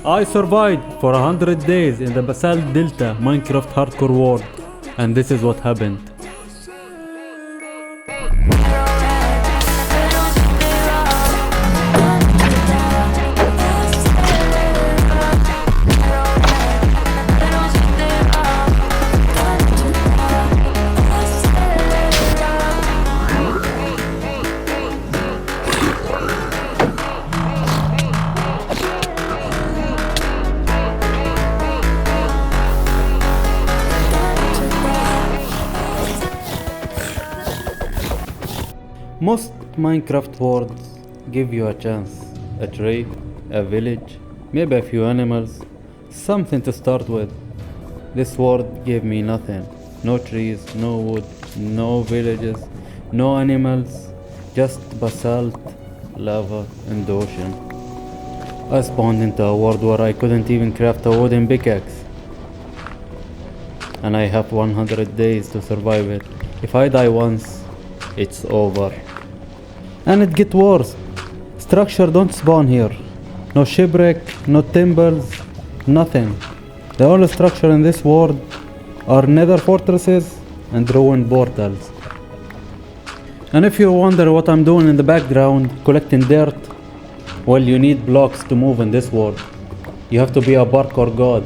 I survived for 100 days in the Basalt Delta Minecraft hardcore world, and this is what happened. Most Minecraft worlds give you a chance, a tree, a village, maybe a few animals, something to start with. This world gave me nothing. No trees, no wood, no villages, no animals, just basalt, lava and the ocean. I spawned into a world where I couldn't even craft a wooden pickaxe. And I have 100 days to survive it. If I die once, it's over. And it gets worse. Structure don't spawn here. No shipwreck, no temples, nothing. The only structure in this world are nether fortresses and ruined portals. And if you wonder what I'm doing in the background, collecting dirt, well, you need blocks to move in this world. You have to be a parkour god.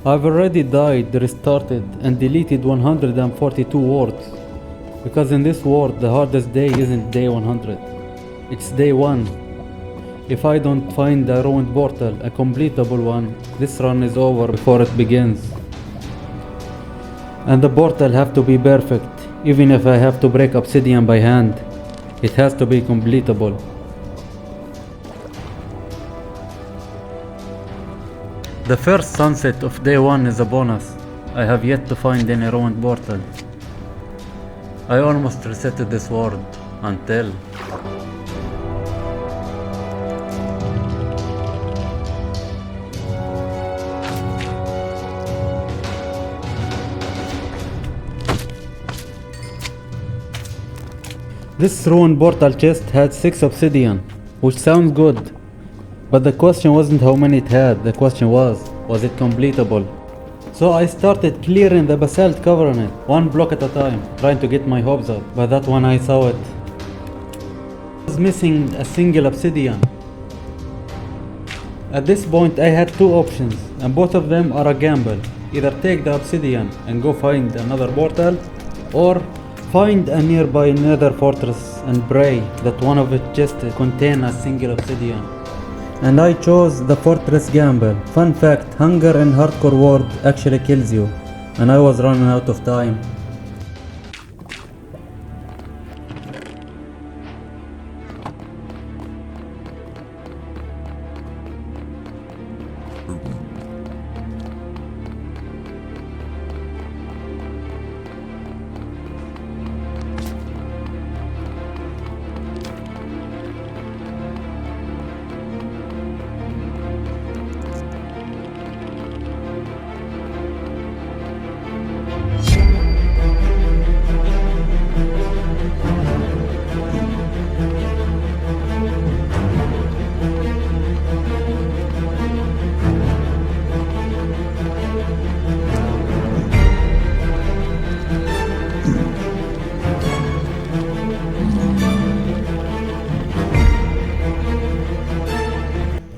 I've already died, restarted, and deleted 142 worlds. Because in this world, the hardest day isn't day 100. It's day 1. If I don't find a ruined portal, a completable one, this run is over before it begins. And the portal have to be perfect. Even if I have to break obsidian by hand, it has to be completable. The first sunset of day 1 is a bonus. I have yet to find any ruined portal. I almost resetted this world until... This ruined portal chest had 6 obsidian, which sounds good. But the question wasn't how many it had, the question was it completable? So I started clearing the basalt covering it, one block at a time, trying to get my hopes up. But that when I saw it, I was missing a single obsidian. At this point I had 2 options, and both of them are a gamble. Either take the obsidian and go find another portal, or find a nearby nether fortress and pray that one of its chests contain a single obsidian. And I chose the fortress gamble. Fun fact, hunger in hardcore world actually kills you. And I was running out of time.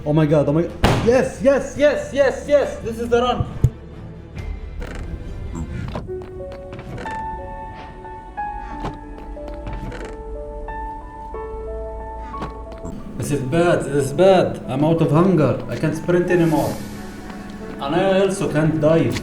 Oh my god, yes, this is the run. This is bad, I'm out of hunger, I can't sprint anymore. And I also can't dive.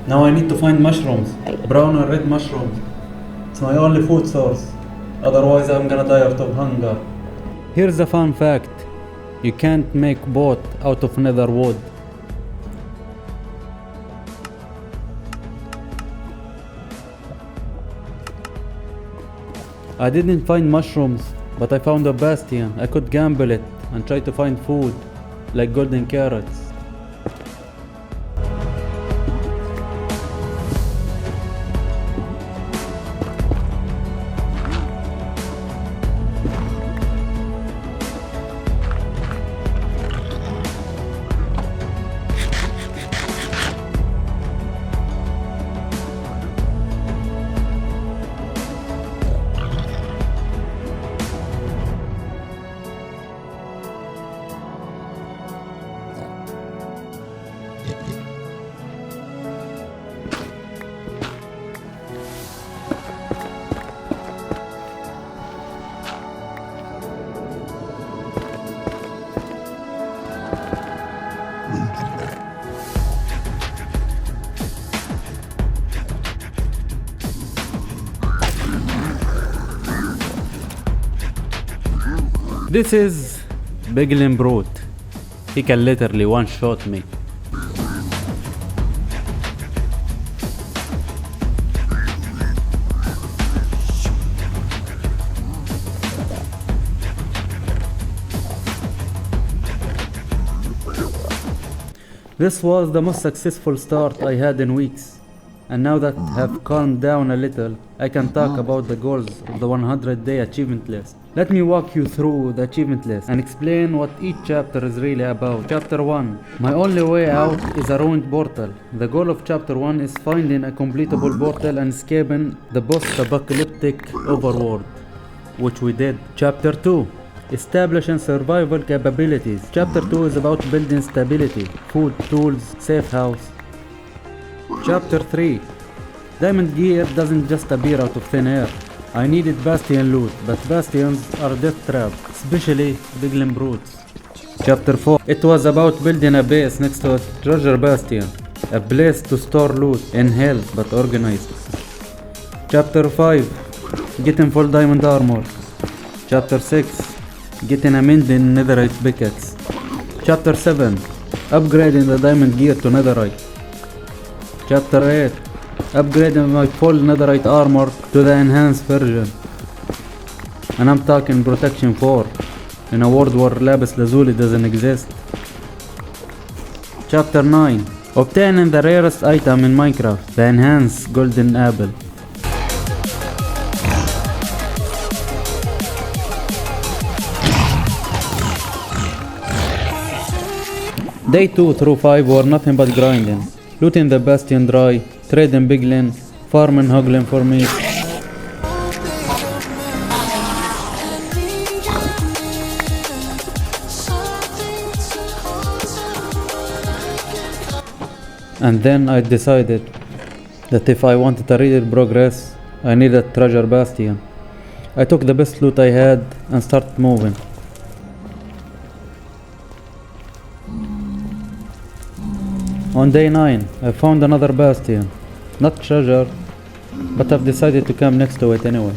Now I need to find mushrooms. Brown and red mushrooms. It's my only food source. Otherwise I'm gonna die out of hunger. Here's a fun fact. You can't make boat out of nether wood. I didn't find mushrooms, but I found a bastion. I could gamble it and try to find food, like golden carrots. This is Big Brute. He can literally one-shot me. This was the most successful start I had in weeks. And now that have calmed down a little, I can talk about the goals of the 100-day achievement list. Let me walk you through the achievement list and explain what each chapter is really about. Chapter 1. My only way out is a ruined portal. The goal of chapter 1 is finding a completable portal and escaping the post-apocalyptic overworld, which we did. Chapter 2. Establishing survival capabilities. Chapter 2 is about building stability, food, tools, safe house. Chapter 3. Diamond gear doesn't just appear out of thin air. I needed bastion loot, but bastions are death trap, especially Big Brutes. Chapter 4. It was about building a base next to a treasure bastion, a place to store loot in hell but organized. Chapter 5. Getting full diamond armor. Chapter 6. Getting amending netherite pickaxe. Chapter 7. Upgrading the diamond gear to netherite. Chapter 8. Upgrading my full netherite armor to the enhanced version. And I'm talking protection 4 in a world where lapis lazuli doesn't exist. Chapter 9. Obtaining the rarest item in Minecraft, the enhanced golden apple. Day 2 through 5 were nothing but grinding. Looting the bastion dry, trading piglin, farming hoglin for meat. And then I decided that if I wanted to real progress, I needed treasure bastion. I took the best loot I had and started moving. On day 9, I found another bastion. Not treasure, but I've decided to camp next to it anyway.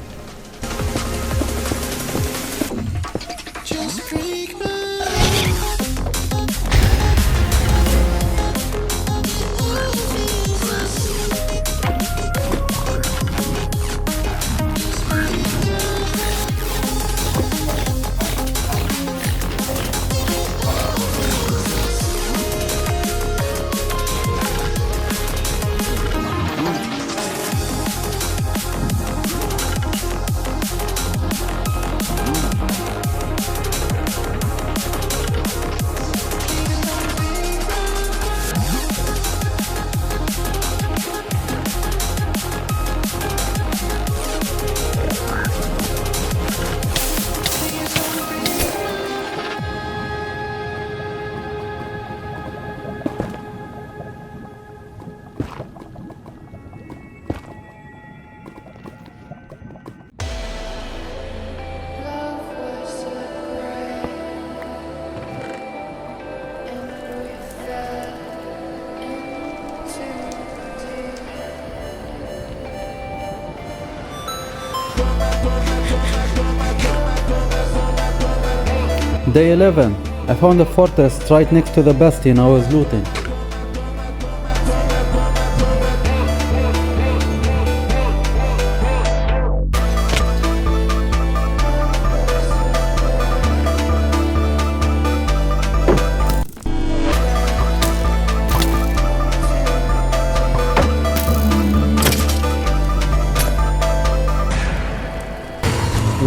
Day 11. I found a fortress right next to the bastion I was looting.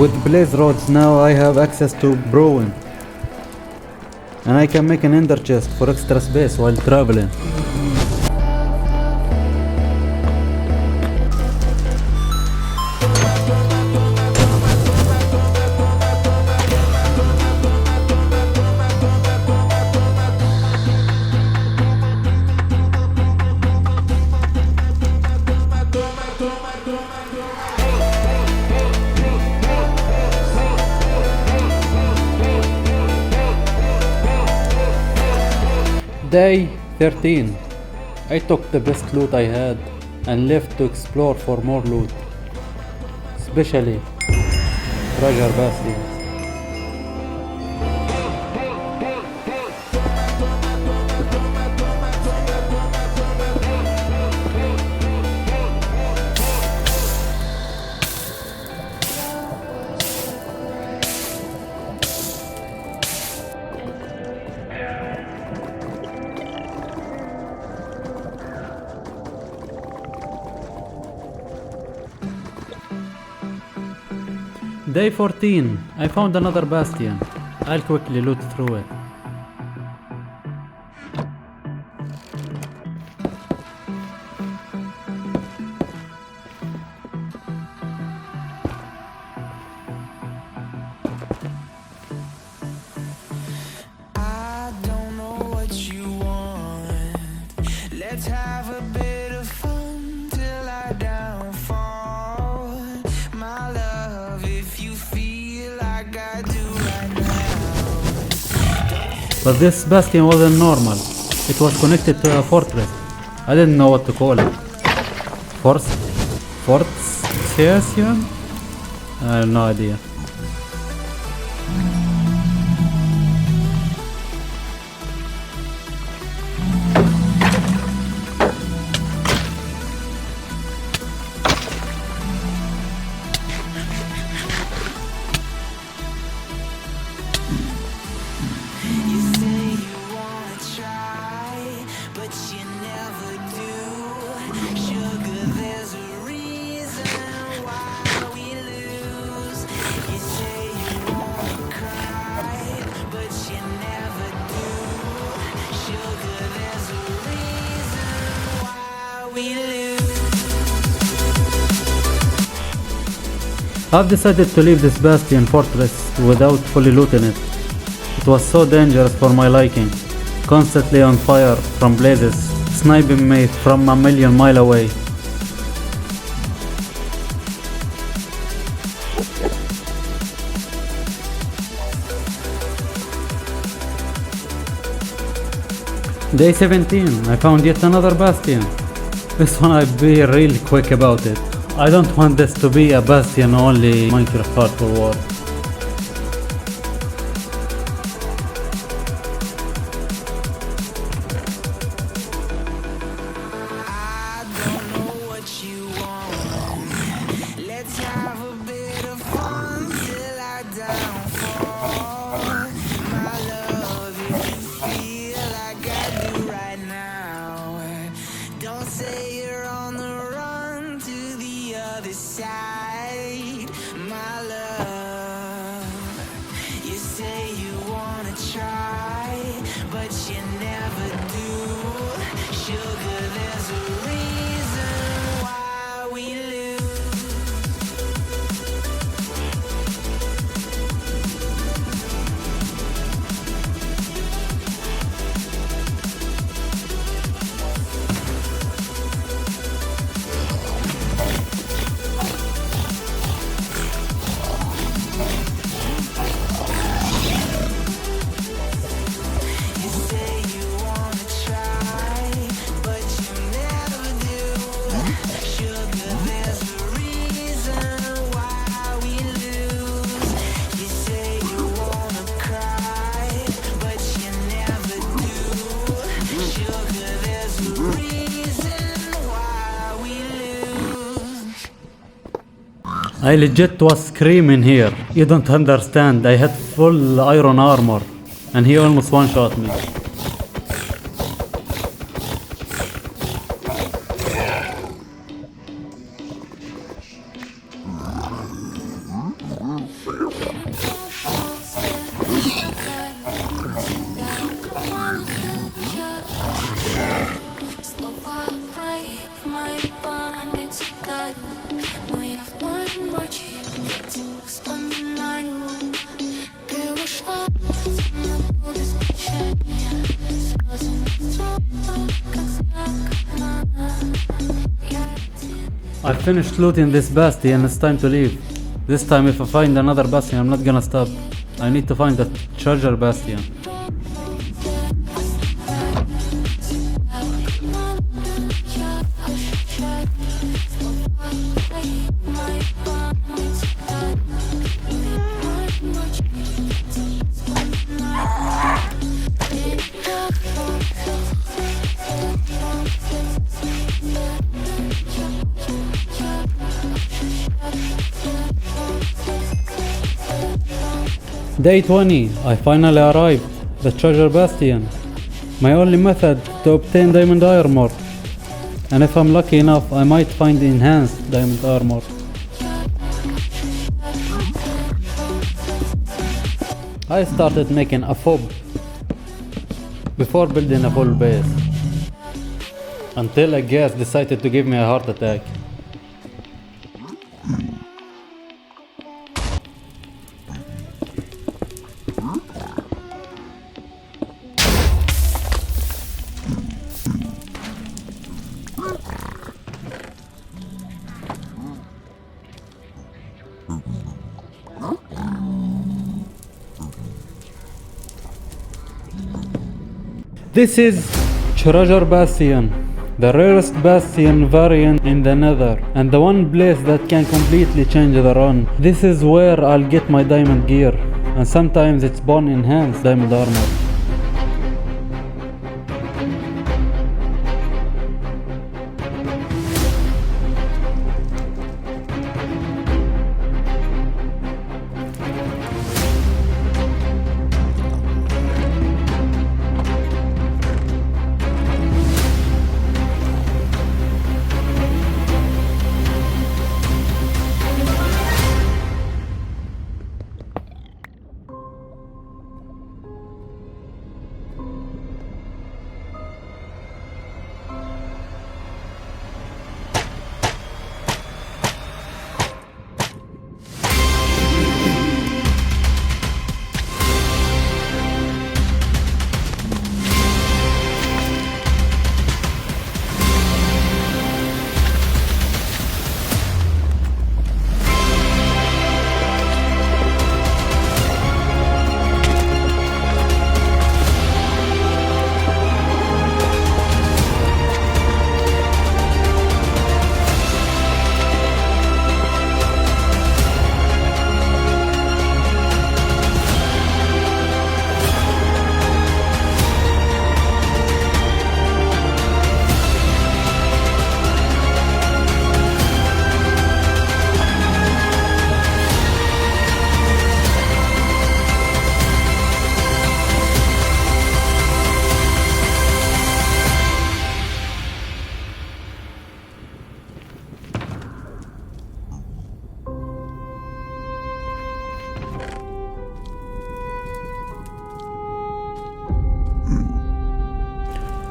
With blaze rods now I have access to brewing. And I can make an ender chest for extra space while traveling. Day 13. I took the best loot I had and left to explore for more loot, especially treasure bastions. Day 14. I found another bastion. I'll quickly loot through it. I don't know what you want. Let's have a bit of fun till I downfall. My love, if you feel like I do right now. But this bastion wasn't normal. It was connected to a fortress. I didn't know what to call it. Fortification? I have no idea. You say you wanna try, but you never do. Sugar, there's a reason why we lose. You say you wanna cry, but you never do. Sugar, there's a reason why we lose. I've decided to leave this bastion fortress without fully looting it. It was so dangerous for my liking, constantly on fire from blazes, sniping me from a million miles away. Day 17, I found yet another bastion. This one I'll be really quick about it. I don't want this to be a bastion only Minecraft hardcore war. I don't know what you want. Let's have a bit of fun till I downfall. My love, if you feel like I do right now. Don't say you're on the run to the other side. My love. I legit was screaming here. You don't understand. I had full iron armor and he almost one-shot me. I finished looting this bastion, it's time to leave. This time if I find another bastion, I'm not gonna stop. I need to find the treasure bastion. Day 20, I finally arrived. The treasure bastion. My only method to obtain diamond armor. And if I'm lucky enough, I might find enhanced diamond armor. I started making a fob before building a full base. Until a gas decided to give me a heart attack. This is Treasure Bastion, the rarest bastion variant in the Nether, and the one place that can completely change the run. This is where I'll get my diamond gear, and sometimes it's bone enhanced diamond armor.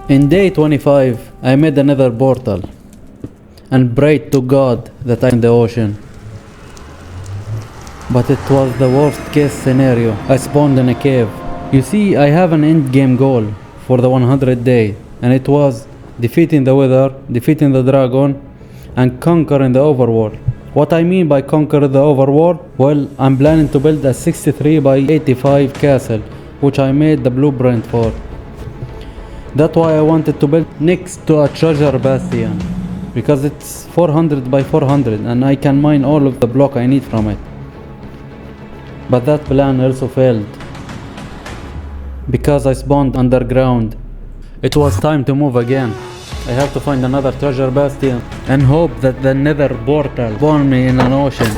In day 25, I made another portal and prayed to God that I'm in the ocean. But it was the worst case scenario. I spawned in a cave. You see, I have an end game goal for the 100 day, and it was defeating the Wither, defeating the dragon, and conquering the overworld. What I mean by conquer the overworld? Well, I'm planning to build a 63 by 85 castle, which I made the blueprint for. That's why I wanted to build next to a treasure bastion, because it's 400 by 400 and I can mine all of the block I need from it. But that plan also failed, because I spawned underground. It was time to move again. I have to find another treasure bastion and hope that the nether portal spawn me in an ocean.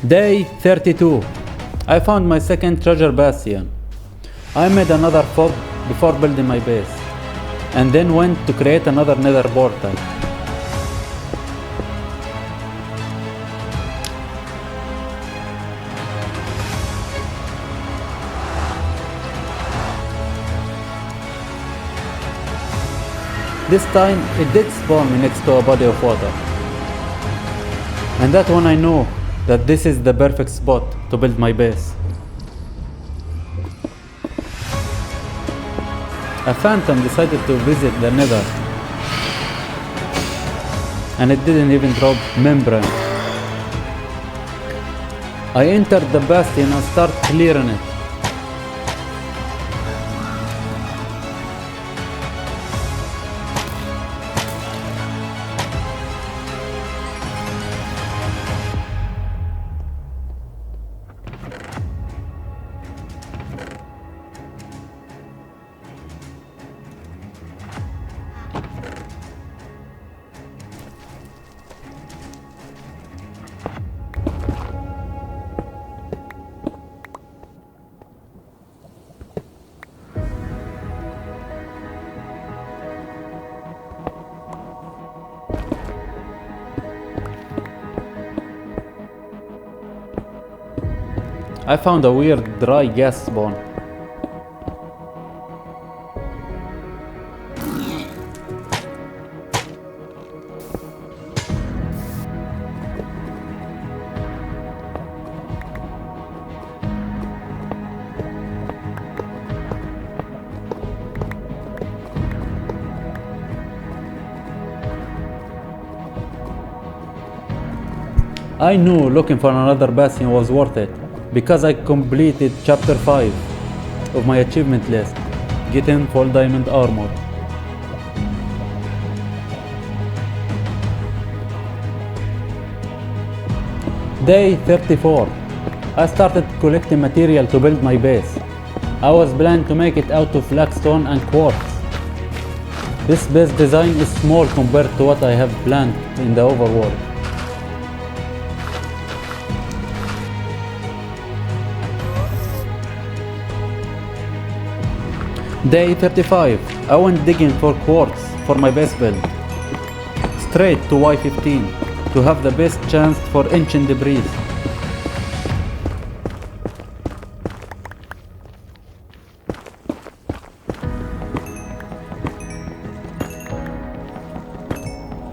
Day 32. I found my second treasure bastion. I made another fob before building my base, and then went to create another nether portal. This time it did spawn me next to a body of water. And that's when I know that this is the perfect spot to build my base. A phantom decided to visit the nether, and it didn't even drop membrane. I entered the bastion and started clearing it. I found a weird dry gas spawn. I knew looking for another bastion was worth it, because I completed chapter 5 of my achievement list, getting full diamond armor. Day 34. I started collecting material to build my base. I was planning to make it out of flagstone and quartz. This base design is small compared to what I have planned in the overworld. Day 35. I went digging for quartz for my base build. Straight to Y15 to have the best chance for ancient debris.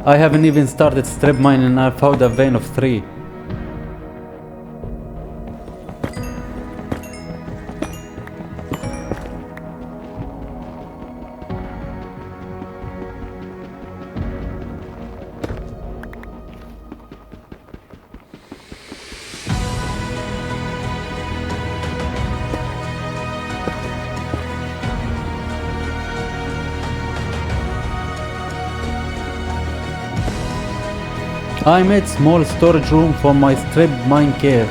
I haven't even started strip mining and I found a vein of 3. I made small storage room for my strip mine cave.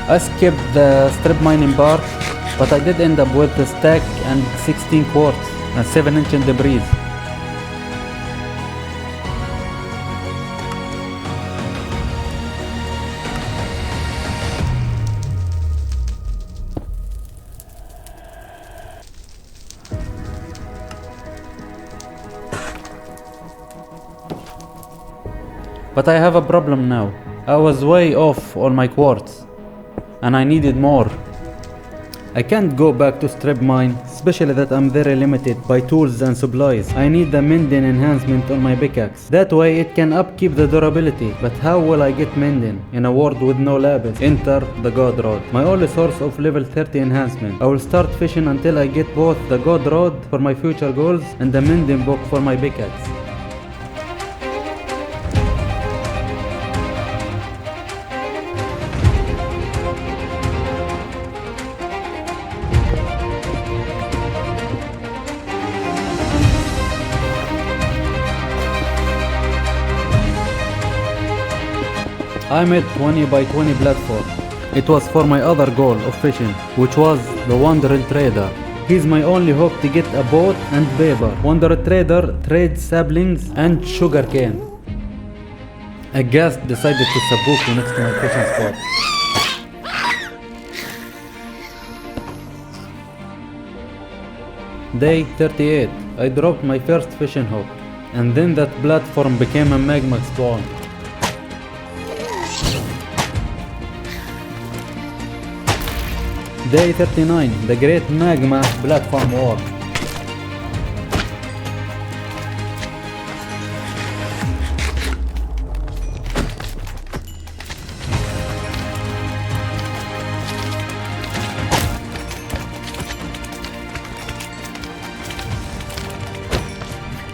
I skipped the strip mining part, but I did end up with a stack and 16 quartz and 7 ancient debris. But I have a problem now. I was way off on my quartz, and I needed more. I can't go back to strip mine, especially that I'm very limited by tools and supplies. I need the mending enhancement on my pickaxe. That way it can upkeep the durability. But how will I get mending in a world with no lapis? Enter the god rod, my only source of level 30 enhancement. I will start fishing until I get both the god rod for my future goals and the mending book for my pickaxe. I made 20 by 20 platform. It was for my other goal of fishing, which was the wandering trader. He's my only hope to get a boat and paper. Wandering trader trades saplings and sugarcane. A guest decided to sabuku next to my fishing spot. Day 38. I dropped my first fishing hook, and then that platform became a magma spawn. Day 39. The great magma platform war.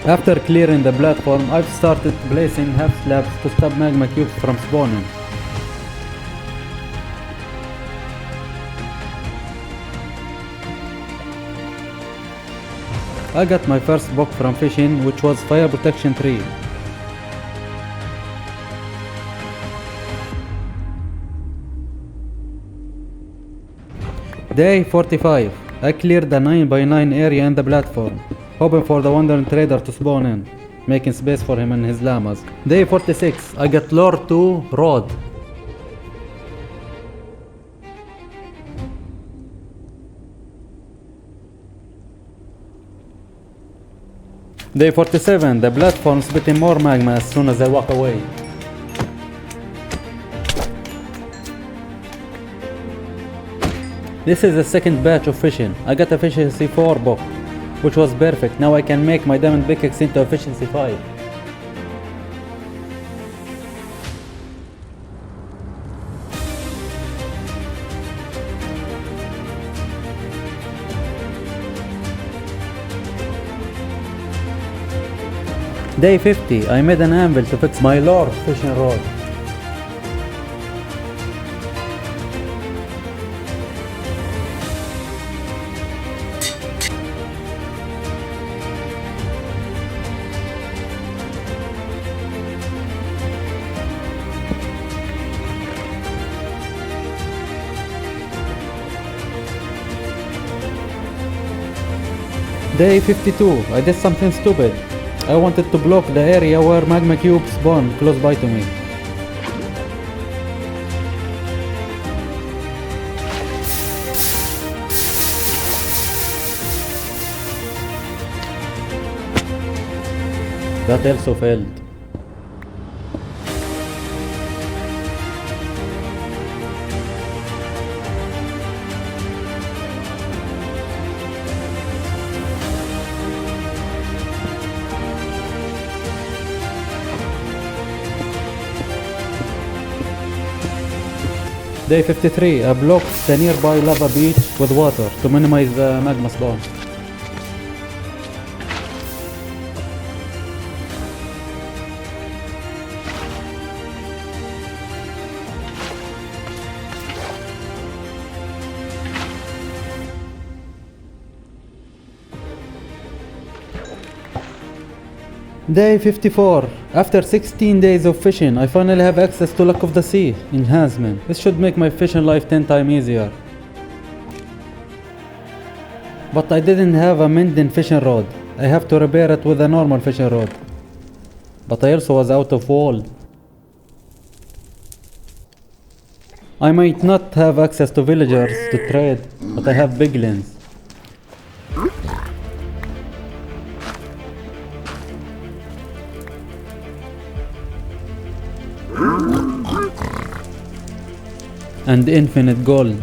After clearing the platform, I've started placing half slabs to stop magma cubes from spawning. I got my first book from fishing, which was fire protection 3. Day 45. I cleared the 9x9 area in the platform, hoping for the wandering trader to spawn in, making space for him and his llamas. Day 46. I got lure to rod. Day 47. The platform spitting more magma as soon as I walk away. This is the second batch of fishing. I got efficiency 4 book, which was perfect. Now I can make my diamond pickaxe into efficiency 5. Day 50. I made an anvil to fix my lure fishing rod. Day 52. I did something stupid. I wanted to block the area where magma cubes spawn close by to me. That also failed. Day 53. I blocked the nearby lava beach with water to minimize the magma spawn. Day 54. After 16 days of fishing, I finally have access to Luck of the Sea enhancement. This should make my fishing life 10 times easier. But I didn't have a mending fishing rod. I have to repair it with a normal fishing rod. But I also was out of wool. I might not have access to villagers to trade, but I have piglins. And infinite gold.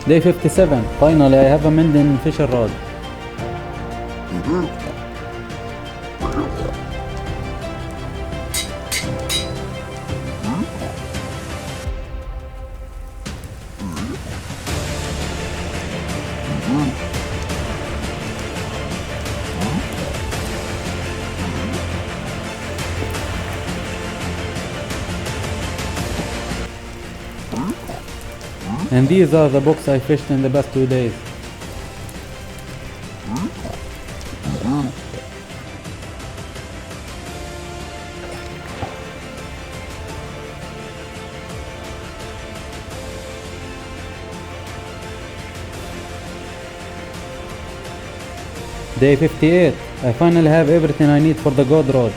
Day 57. Finally, I have a mending fishing rod. And these are the books I fished in the past 2 days. Day 58. I finally have everything I need for the God Rod.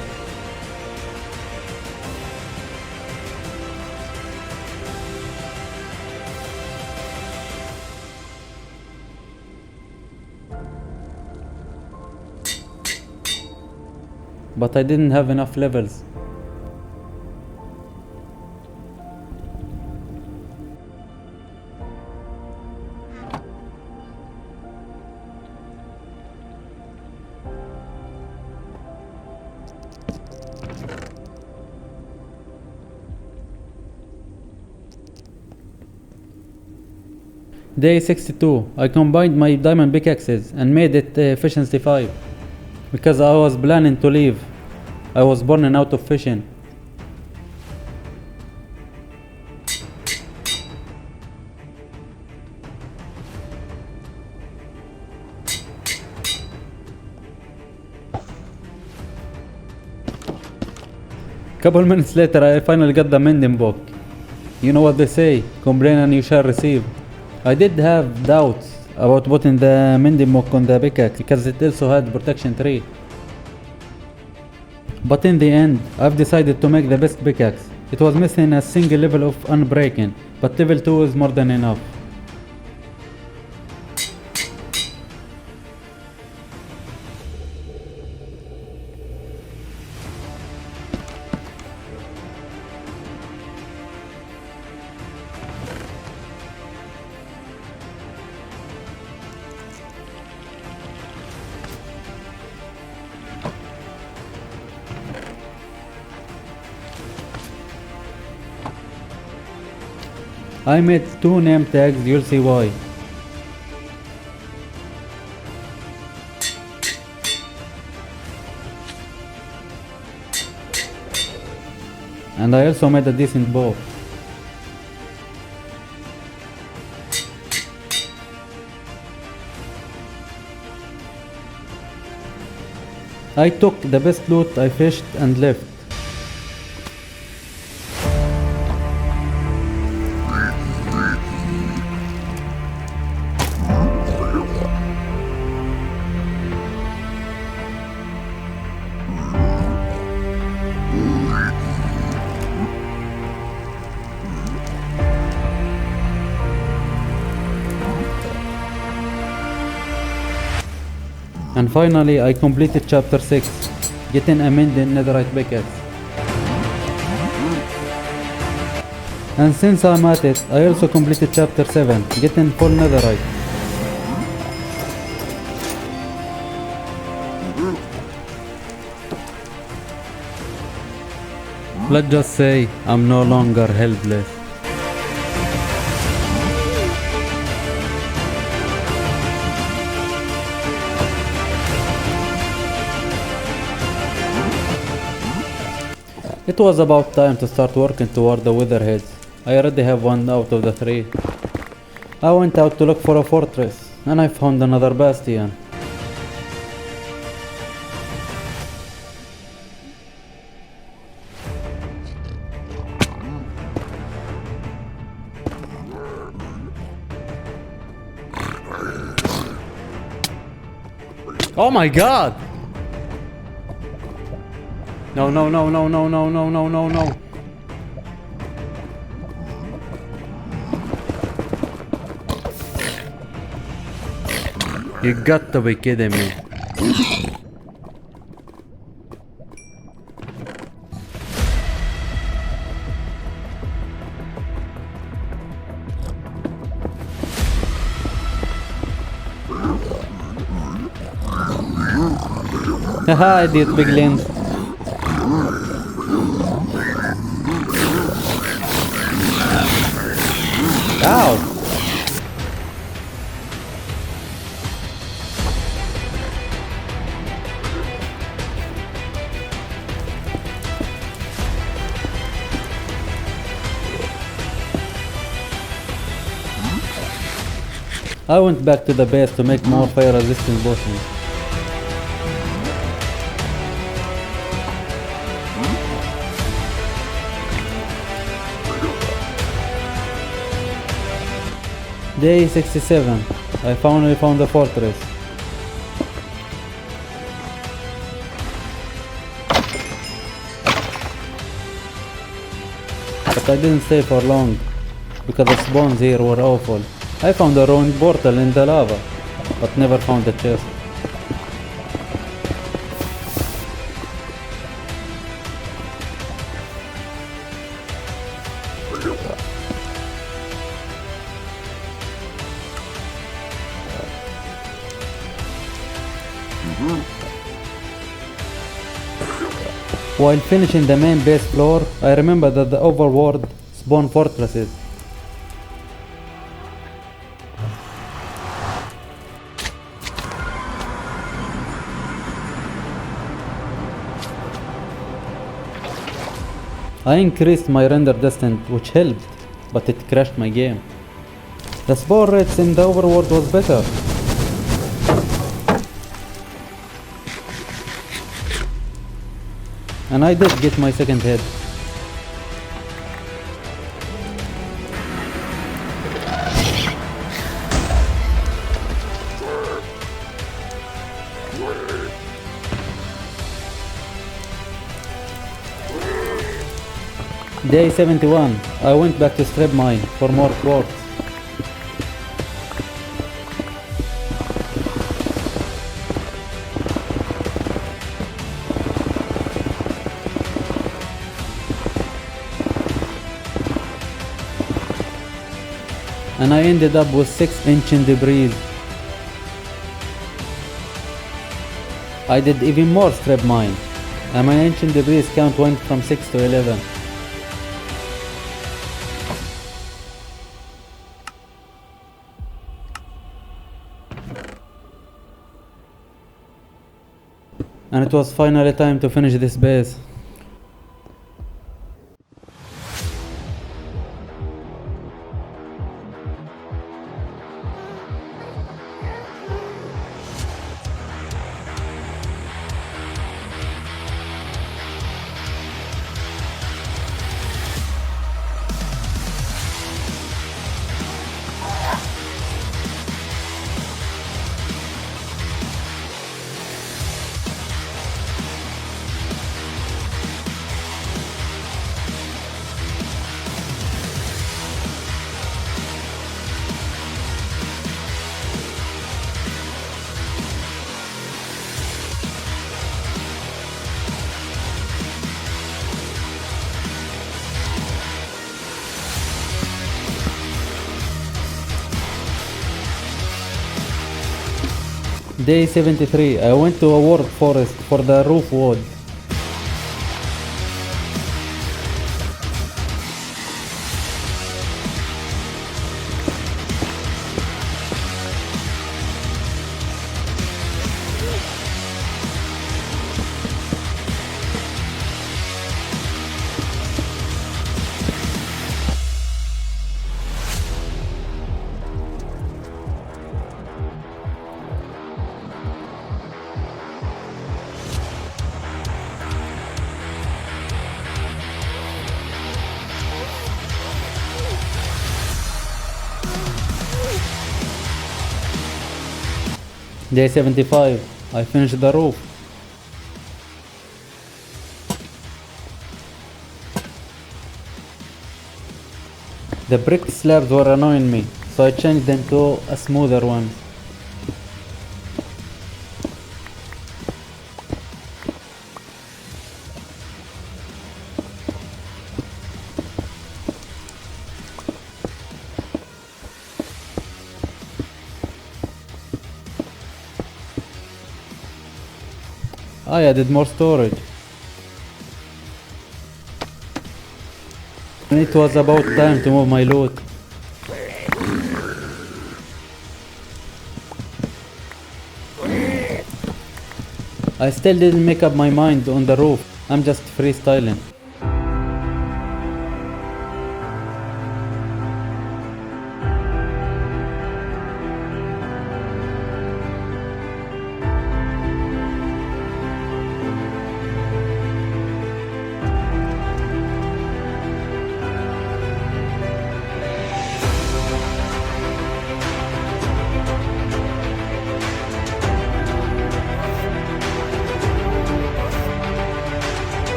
But I didn't have enough levels. Day 62. I combined my diamond pickaxes and made it efficiency 5. Because I was planning to leave. I was burning out of fishing. Couple minutes later, I finally got the mending book. You know what they say, complain and you shall receive. I did have doubts about putting the mending book on the pickaxe because it also had protection 3. But in the end, I've decided to make the best pickaxe. It was missing a single level of unbreaking, but level 2 is more than enough. I made 2 name tags, you'll see why. And I also made a decent bow. I took the best loot I fished and left. And finally, I completed chapter 6, getting a mending netherite pickaxe. And since I'm at it, I also completed chapter 7, getting full netherite. Let's just say, I'm no longer helpless. It was about time to start working toward the weatherheads. I already have 1 out of the 3. I went out to look for a fortress, and I found another bastion. Oh my god! No, no, no, no, no, no, no, no, no, no. You got to be kidding me. Haha, idiot piglins. Ow! I went back to the base to make more fire resistant potions. Day 67. I finally found the fortress. But I didn't stay for long, because the spawns here were awful. I found a ruined portal in the lava, but never found a chest. While finishing the main base floor, I remember that the overworld spawn fortresses. I increased my render distance, which helped, but it crashed my game. The spawn rates in the overworld was better. And I did get my second head. Day 71. I went back to strip mine for more quartz. And I ended up with 6 ancient debris. I did even more strip mine, and my ancient debris count went from 6 to 11. And it was finally time to finish this base. Day 73. I went to a world forest for the roof wood. Day 75. I finished the roof. The brick slabs were annoying me, so I changed them to a smoother one. I added more storage. And it was about time to move my loot. I still didn't make up my mind on the roof. I'm just freestyling.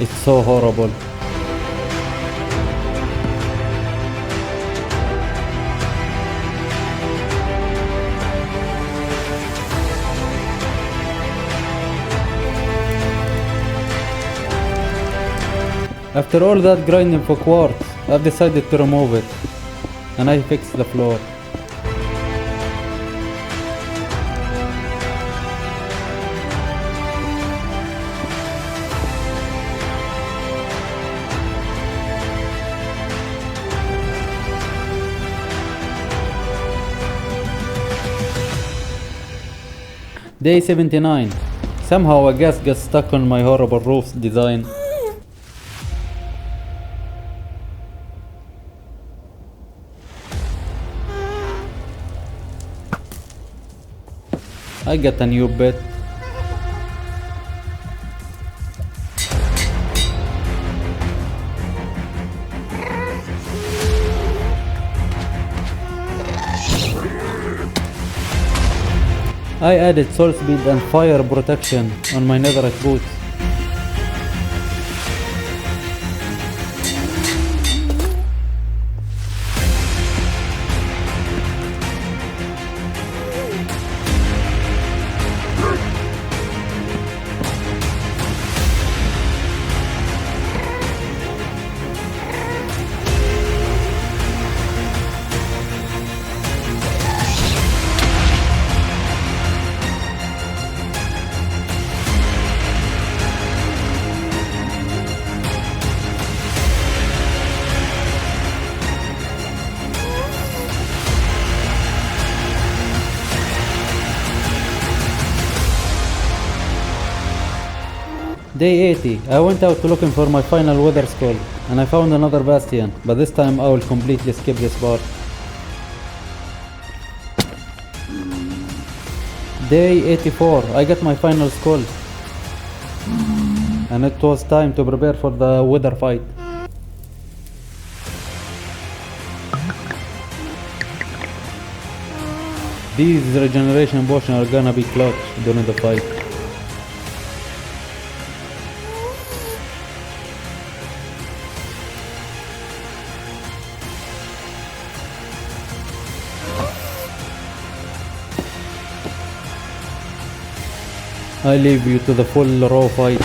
It's so horrible. After all that grinding for quartz, I've decided to remove it. And I fixed the floor. Day 79. Somehow a gas got stuck on my horrible roof design. I got a new bed. I added soul speed and fire protection on my netherite boots. Day 80. I went out looking for my final weather skull and I found another bastion, but this time I will completely skip this part. Day 84. I got my final skull and it was time to prepare for the weather fight. These regeneration potions are gonna be clutch during the fight. I leave you to the full raw fight.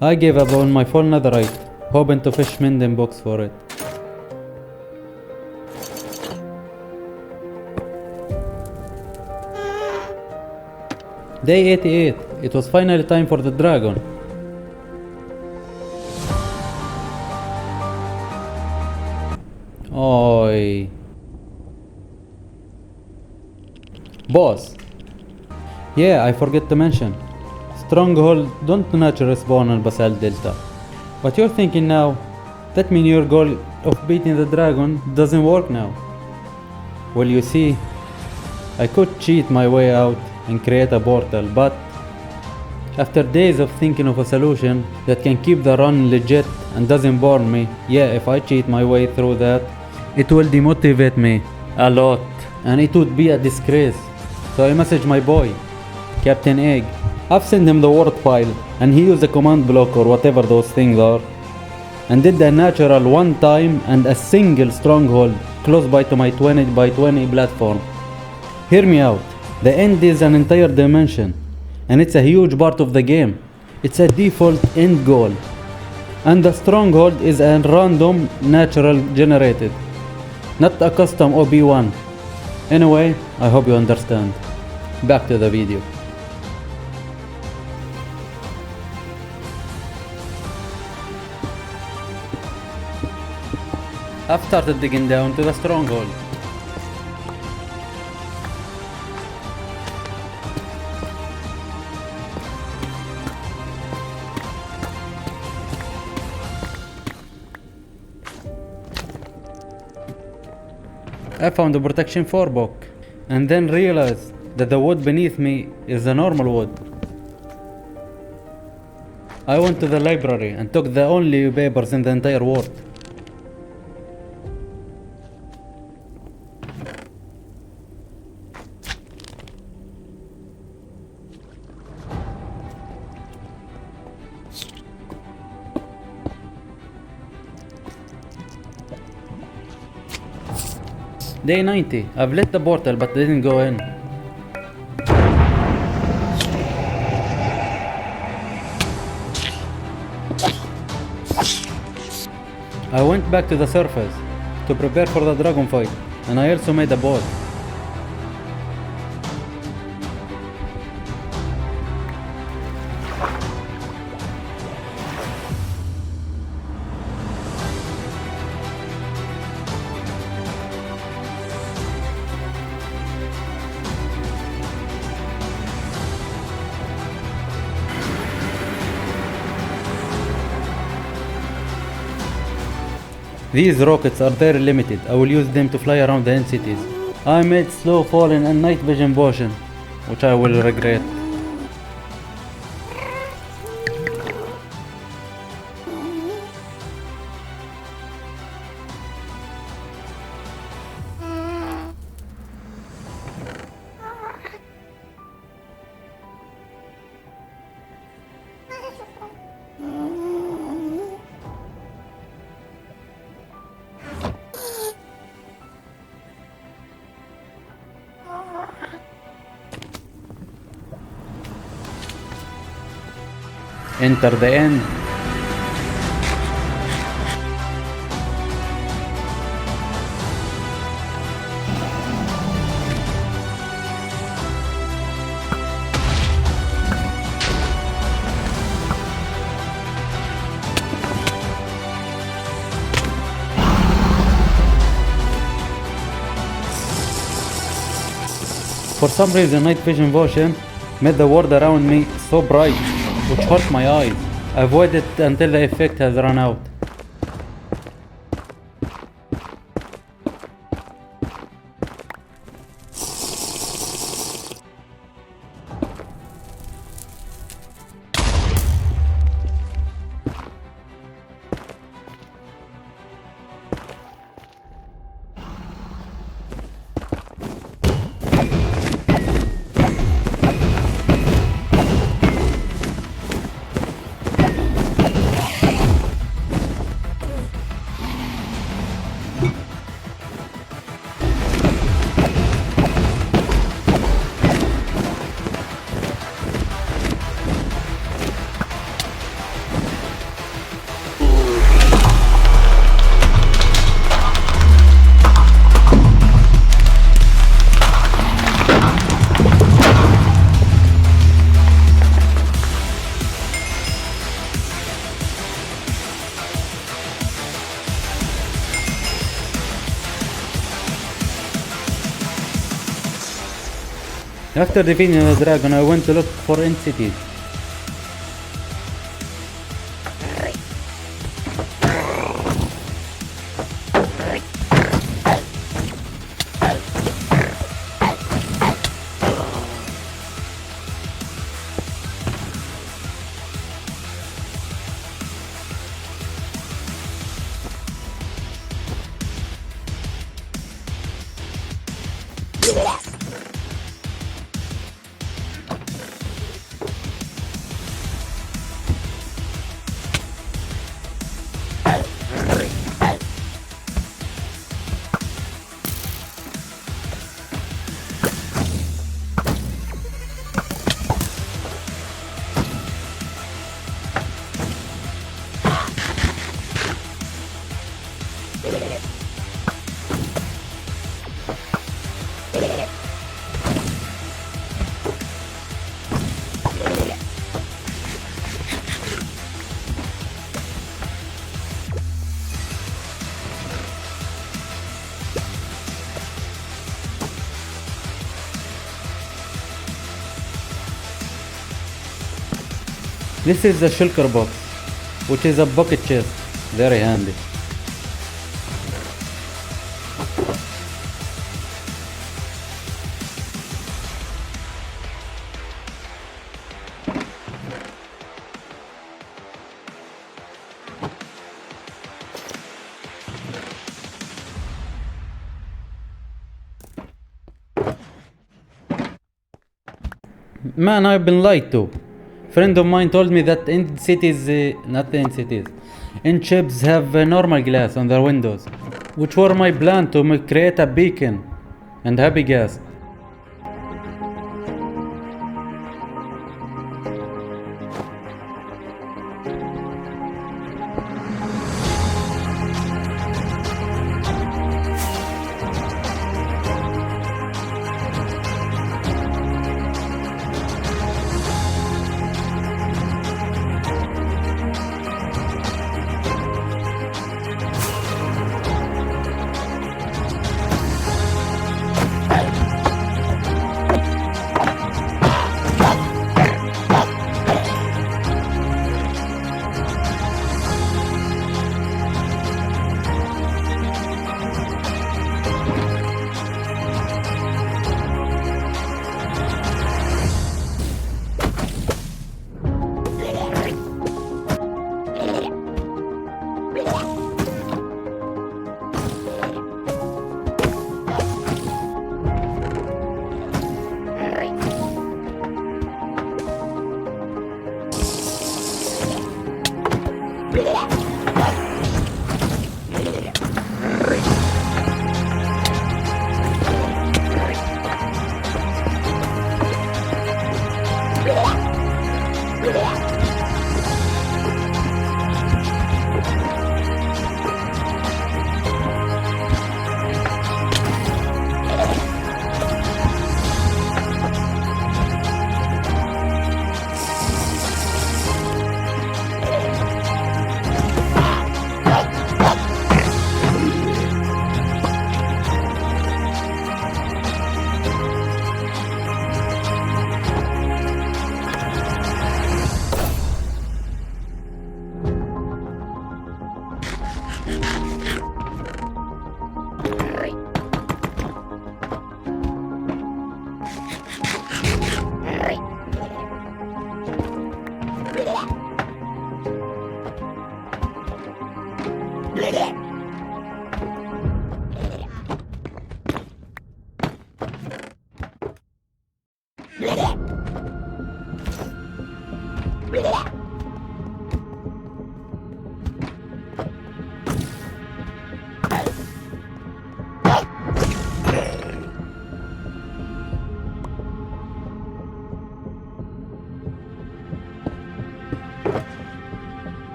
I gave up on my full netherite, hoping to fish mending box for it. Day 88, it was finally time for the dragon. Oi. Boss. Yeah, I forget to mention. Stronghold don't naturally spawn on Basalt Delta. But you're thinking now, that means your goal of beating the dragon doesn't work now. Well, you see, I could cheat my way out and create a portal, but after days of thinking of a solution that can keep the run legit and doesn't burn me, yeah, if I cheat my way through that, it will demotivate me a lot and it would be a disgrace. So I messaged my boy, Captain Egg. I've sent him the word file and he used a command block or whatever those things are and did a natural one time and a single stronghold close by to my 20 by 20 platform. Hear me out, the end is an entire dimension and it's a huge part of the game. It's a default end goal and the stronghold is a random natural generated, not a custom OB1. Anyway, I hope you understand. Back to the video. I've started digging down to the stronghold. I found a protection 4 book and then realized that the wood beneath me is the normal wood. I went to the library and took the only papers in the entire world. Day 90. I've lit the portal but didn't go in. I went back to the surface to prepare for the dragon fight and I also made a boat. These rockets are very limited. I will use them to fly around the entities. I made slow falling and night vision potion, which I will regret. Enter the end. For some reason, night vision potion made the world around me so bright, which hurt my eyes. I avoided it until the effect has run out. After defeating the dragon, I went to look for entities. This is the shulker box, which is a bucket chest, very handy. Man, I've been lied to. Friend of mine told me that in cities, not in cities, in ships have normal glass on their windows, which were my plan to create a beacon and happy gas.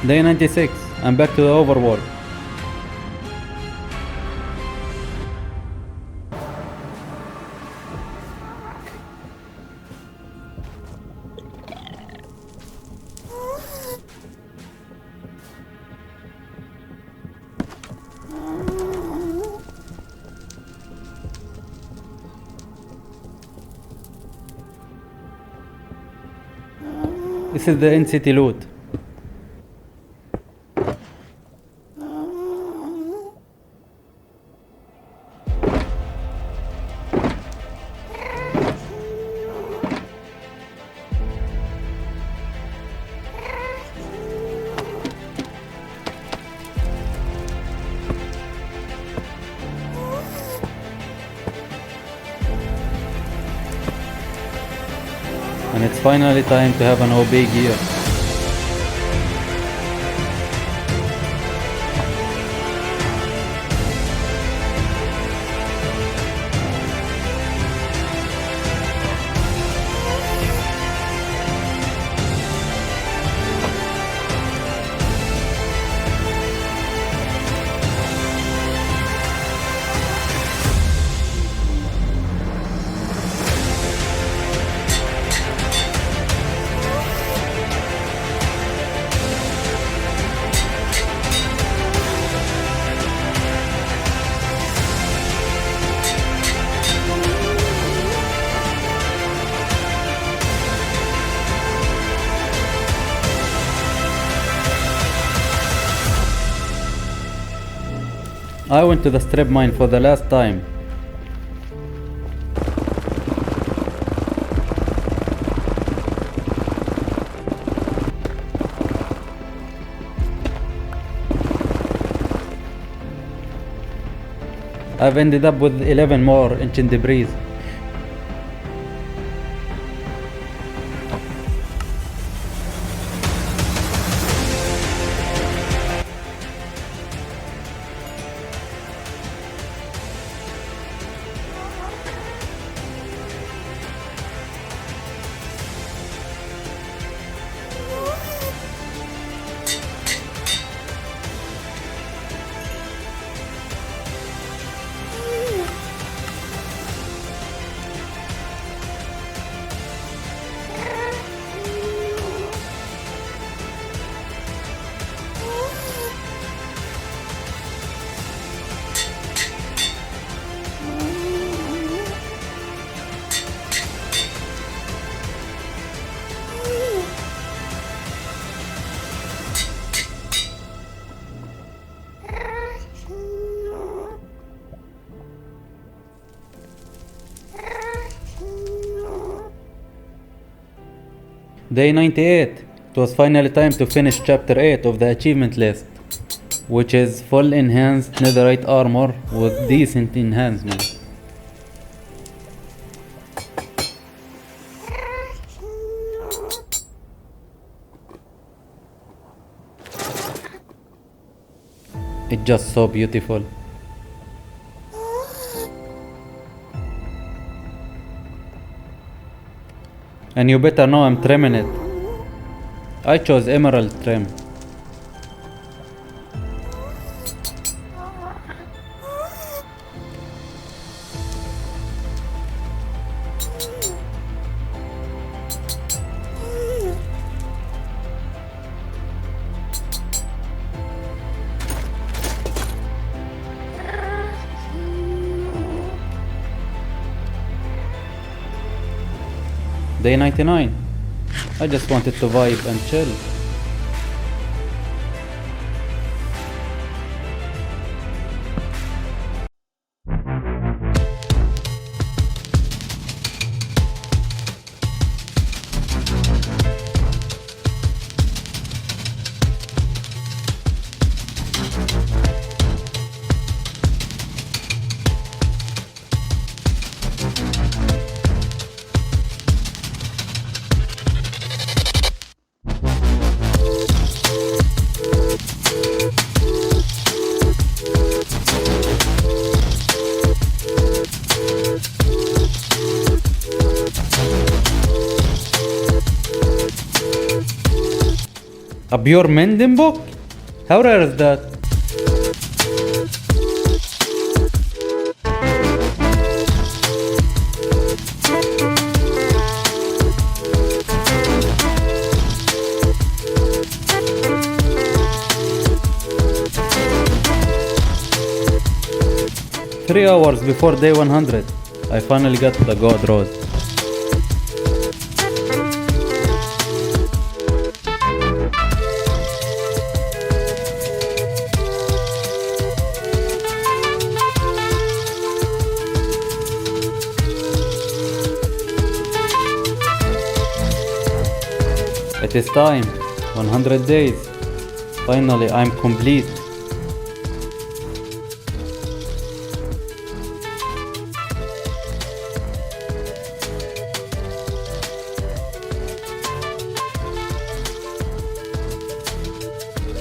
Day 96. I'm back to the overworld. This is the in-city loot. And it's finally time to have an OB gear. I went to the strip mine for the last time. I've ended up with 11 more ancient debris. Day 98. It was finally time to finish chapter 8 of the achievement list, which is full enhanced netherite armor with decent enhancements. It's just so beautiful. And you better know I'm trimming it. I chose emerald trim. Day 99. I just wanted to vibe and chill. A pure mending book? How rare is that? Three hours before day 100, I finally got the God Rose. It is time, 100 days. Finally, I'm complete.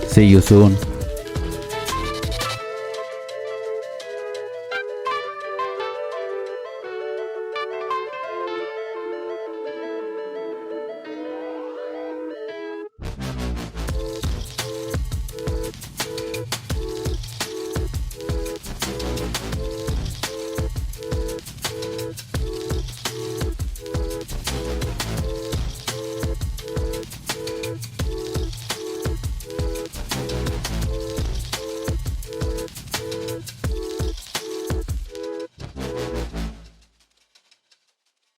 See you soon.